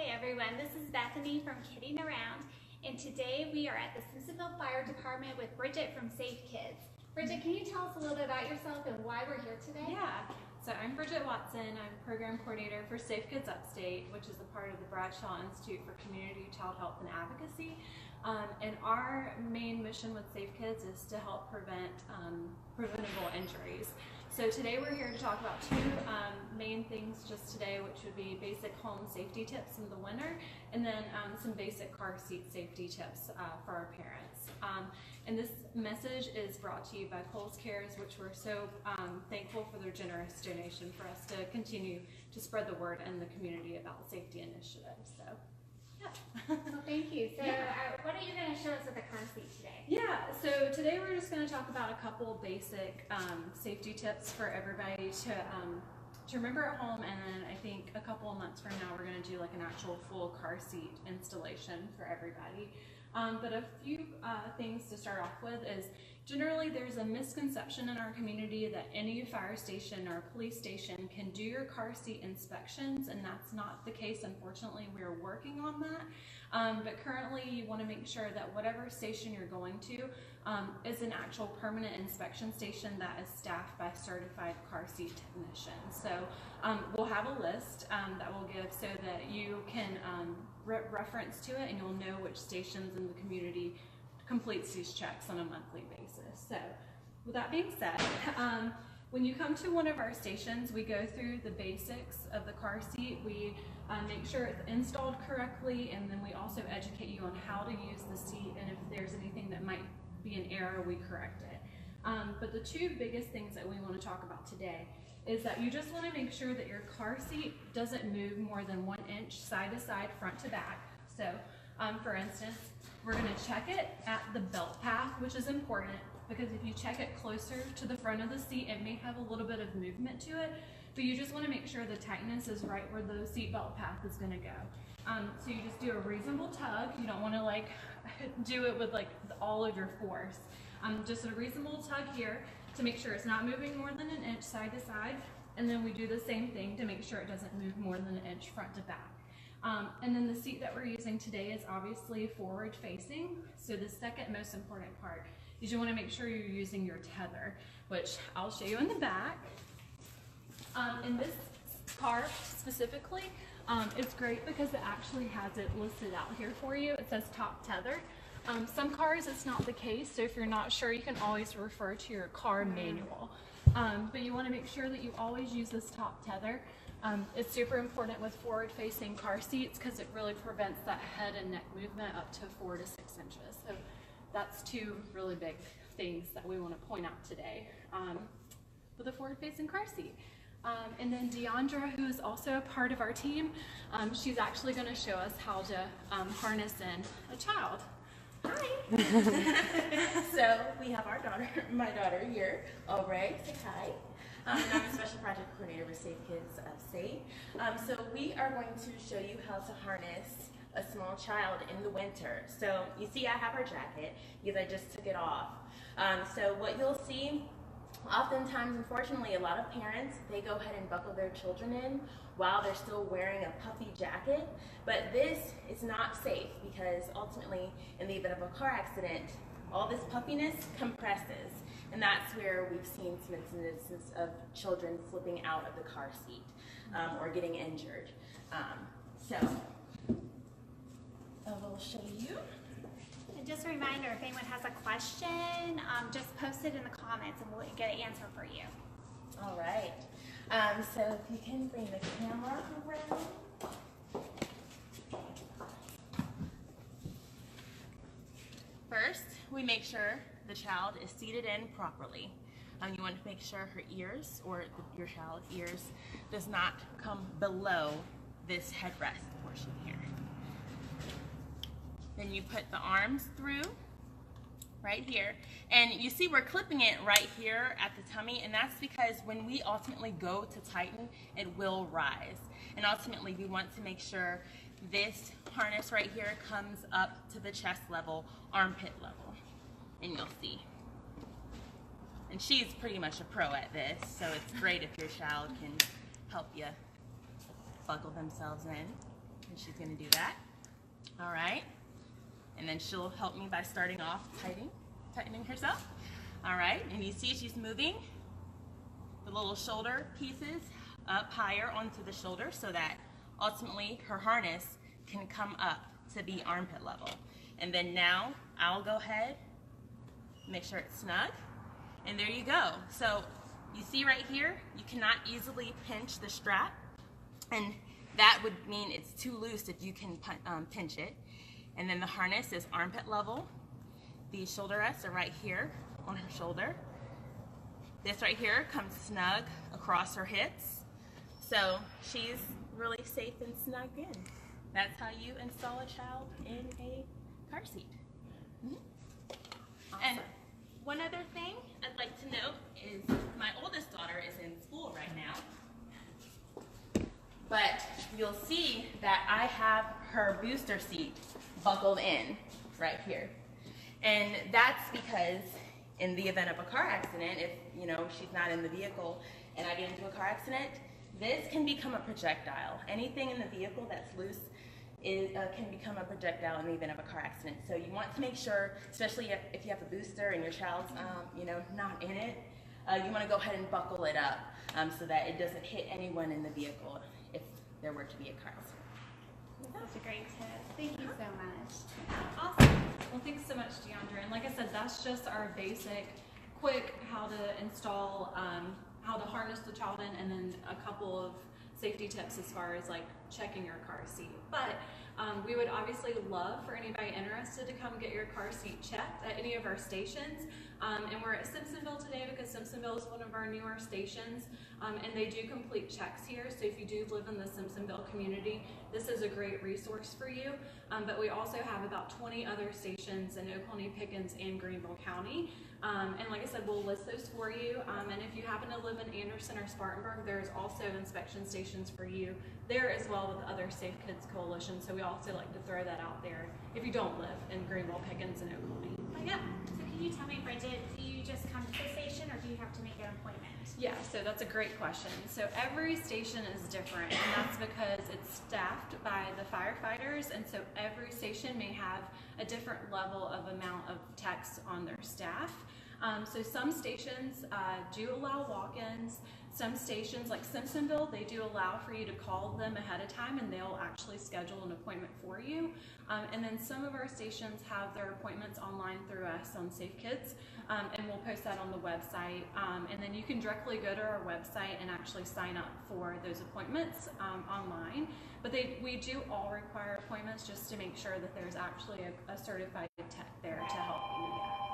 Hey everyone, this is Bethany from Kidding Around, and today we are at the Simpsonville Fire Department with Bridget from Safe Kids. Bridget, can you tell us a little bit about yourself and why we're here today? Yeah, so I'm Bridget Watson. I'm Program Coordinator for Safe Kids Upstate, which is a part of the Bradshaw Institute for Community Child Health and Advocacy. And our main mission with Safe Kids is to help prevent preventable injuries. So today we're here to talk about two main things just today, which would be basic home safety tips in the winter, and then some basic car seat safety tips for our parents. And this message is brought to you by Coles Cares, which we're so thankful for their generous donation for us to continue to spread the word in the community about safety initiatives. So. Yeah. Well, thank you. So what are you going to show us with the car seat today? Yeah, so today we're just going to talk about a couple basic safety tips for everybody to remember at home, and then I think a couple of months from now we're going to do like an actual full car seat installation for everybody. But a few things to start off with is generally there's a misconception in our community that any fire station or police station can do your car seat inspections, and that's not the case. Unfortunately, we're working on that. But currently you want to make sure that whatever station you're going to is an actual permanent inspection station that is staffed by certified car seat technicians. So we'll have a list that we'll give so that you can reference to it, and you'll know which stations in the community completes these checks on a monthly basis. So with that being said, when you come to one of our stations, we go through the basics of the car seat. We make sure it's installed correctly, and then we also educate you on how to use the seat, and if there's anything that might be an error, we correct it. But the two biggest things that we want to talk about today is that you just want to make sure that your car seat doesn't move more than 1 inch side to side, front to back. So for instance, we're going to check it at the belt path, which is important because if you check it closer to the front of the seat, it may have a little bit of movement to it, but you just want to make sure the tightness is right where the seat belt path is going to go. So you just do a reasonable tug. You don't want to like do it with like all of your force. Just a reasonable tug here to make sure it's not moving more than 1 inch side to side, and then we do the same thing to make sure it doesn't move more than 1 inch front to back. And then the seat that we're using today is obviously forward facing, so the second most important part is you want to make sure you're using your tether, which I'll show you in the back. In this car specifically, it's great because it actually has it listed out here for you. It says top tether. Some cars it's not the case, so if you're not sure, you can always refer to your car manual. But you want to make sure that you always use this top tether. It's super important with forward-facing car seats because it really prevents that head and neck movement up to 4 to 6 inches. So that's two really big things that we want to point out today with a forward-facing car seat. And then Deandra, who is also a part of our team, she's actually going to show us how to harness in a child. Hi. So we have my daughter here, Aubrey. Say hi. I'm a special project coordinator for Safe Kids Upstate. So we are going to show you how to harness a small child in the winter. So you see I have her jacket because I just took it off. So what you'll see, oftentimes, unfortunately, a lot of parents, they go ahead and buckle their children in while they're still wearing a puffy jacket. But this is not safe because ultimately, in the event of a car accident, all this puffiness compresses. And that's where we've seen some instances of children flipping out of the car seat or getting injured. So I will show you. And just a reminder, if anyone has a question, just post it in the comments and we'll get an answer for you. All right. So if you can bring the camera around. First, we make sure the child is seated in properly. You want to make sure her ears, or your child's ears, does not come below this headrest portion here. Then you put the arms through right here, and you see we're clipping it right here at the tummy, and that's because when we ultimately go to tighten, it will rise. And ultimately we want to make sure this harness right here comes up to the chest level, armpit level, and you'll see. And she's pretty much a pro at this, so it's great if your child can help you buckle themselves in. and she's gonna do that. All right. And then she'll help me by starting off tightening herself. All right, and you see she's moving the little shoulder pieces up higher onto the shoulder so that ultimately her harness can come up to be armpit level. And then now I'll go ahead, make sure it's snug, and there you go. So you see right here, you cannot easily pinch the strap, and that would mean it's too loose if you can pinch it. And then the harness is armpit level. These shoulder rests are right here on her shoulder. This right here comes snug across her hips. So she's really safe and snug in. That's how you install a child in a car seat. Awesome. And one other thing I'd like to note is my oldest daughter is in school right now. But you'll see that I have her booster seat buckled in right here. And that's because in the event of a car accident, if she's not in the vehicle and I get into a car accident, this can become a projectile. Anything in the vehicle that's loose can become a projectile in the event of a car accident. So you want to make sure, especially if you have a booster and your child's not in it, you want to go ahead and buckle it up so that it doesn't hit anyone in the vehicle if there were to be a car accident. That's a great tip. Thank you so much. Awesome. Well, thanks so much, DeAndre. And like I said, that's just our basic, quick how to install, how to harness the child in, and then a couple of safety tips as far as like checking your car seat. But we would obviously love for anybody interested to come get your car seat checked at any of our stations. And we're at Simpsonville today because Simpsonville is one of our newer stations, and they do complete checks here. So if you do live in the Simpsonville community, this is a great resource for you. But we also have about 20 other stations in Oconee, Pickens, and Greenville County. And like I said, we'll list those for you. And if you happen to live in Anderson or Spartanburg, there's also inspection stations for you there as well with the other Safe Kids Coalition. So we also like to throw that out there if you don't live in Greenville, Pickens, and Oconee. Oh, yeah. So can you tell me, Bridget, do you just come to the station or do you have to make an appointment? Yeah, so that's a great question. So every station is different, and that's because it's staffed by the firefighters, and so every station may have a different level of amount of techs on their staff. So some stations do allow walk-ins. Some stations, like Simpsonville, they do allow for you to call them ahead of time and they'll actually schedule an appointment for you. And then some of our stations have their appointments online through us on Safe Kids, and we'll post that on the website. And then you can directly go to our website and actually sign up for those appointments online. But we do all require appointments just to make sure that there's actually a certified tech there to help you.